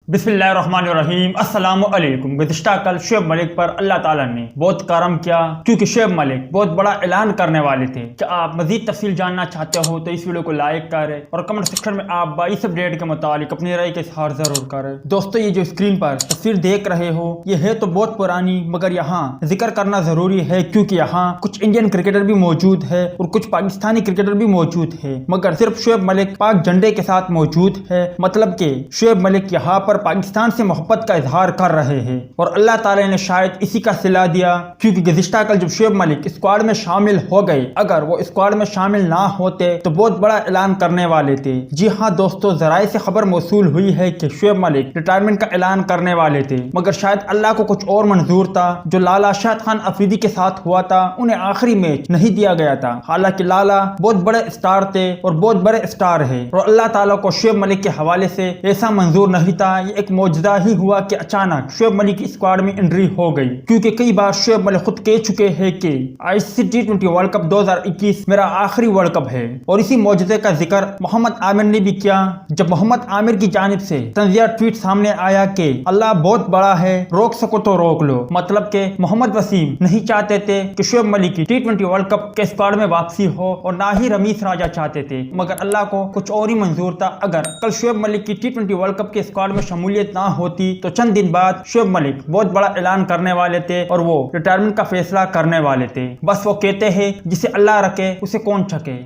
بسم اللہ الرحمن الرحیم۔ السلام علیکم۔ گزشتہ کل شعیب ملک پر اللہ تعالیٰ نے بہت کرم کیا، کیونکہ شعیب ملک بہت بڑا اعلان کرنے والے تھے۔ کہ آپ مزید تفصیل جاننا چاہتے ہو تو اس ویڈیو کو لائک کریں اور کمنٹ سیکشن میں آپ اس اپڈیٹ کے متعلق اپنی رائے کا اظہار ضرور کریں۔ دوستو، یہ جو اسکرین پر تصویر دیکھ رہے ہو یہ ہے تو بہت پرانی، مگر یہاں ذکر کرنا ضروری ہے کیونکہ یہاں کچھ انڈین کرکٹر بھی موجود ہے اور کچھ پاکستانی کرکٹر بھی موجود ہے، مگر صرف شعیب ملک پاک جھنڈے کے ساتھ موجود ہے۔ مطلب کہ شعیب ملک یہاں پر پاکستان سے محبت کا اظہار کر رہے ہیں اور اللہ تعالی نے شاید اسی کا صلہ دیا، کیونکہ گزشتہ کل جب شعیب ملک اسکواڈ میں شامل ہو گئے، اگر وہ اسکواڈ میں شامل نہ ہوتے تو بہت بڑا اعلان کرنے والے تھے۔ جی ہاں دوستو، ذرائع سے خبر موصول ہوئی ہے کہ شعیب ملک ریٹائرمنٹ کا اعلان کرنے والے تھے، مگر شاید اللہ کو کچھ اور منظور تھا۔ جو لالا شاہد خان افریدی کے ساتھ ہوا تھا انہیں آخری میچ نہیں دیا گیا تھا، حالانکہ لالا بہت بڑے اسٹار تھے اور بہت بڑے اسٹار ہے، اور اللہ تعالیٰ کو شعیب ملک کے حوالے سے ایسا منظور نہیں تھا۔ یہ ایک معجزہ ہی ہوا کہ اچانک شعیب ملک کی اسکواڈ میں انٹری ہو گئی، کیونکہ کئی بار شعیب ملک خود کہہ چکے ہیں کہ T20 ورلڈ کپ 2021 میرا آخری ورلڈ کپ ہے، اور اسی معجزے کا ذکر محمد عامر نے بھی کیا جب محمد عامر کی جانب سے تنزیہ ٹویٹ سامنے آیا کہ اللہ بہت بڑا ہے، روک سکو تو روک لو۔ مطلب کہ محمد وسیم نہیں چاہتے تھے کہ شعیب ملک کی T20 ورلڈ کپ کے اسکواڈ میں واپسی ہو، اور نہ ہی رمیز راجہ چاہتے تھے، مگر اللہ کو کچھ اور ہی منظور تھا۔ اگر کل شعیب ملک کی T20 ورلڈ کپ کے اسکواڈ میں شمولیت نہ ہوتی تو چند دن بعد شعیب ملک بہت بڑا اعلان کرنے والے تھے اور وہ ریٹائرمنٹ کا فیصلہ کرنے والے تھے۔ بس وہ کہتے ہیں جسے اللہ رکھے اسے کون چھکے۔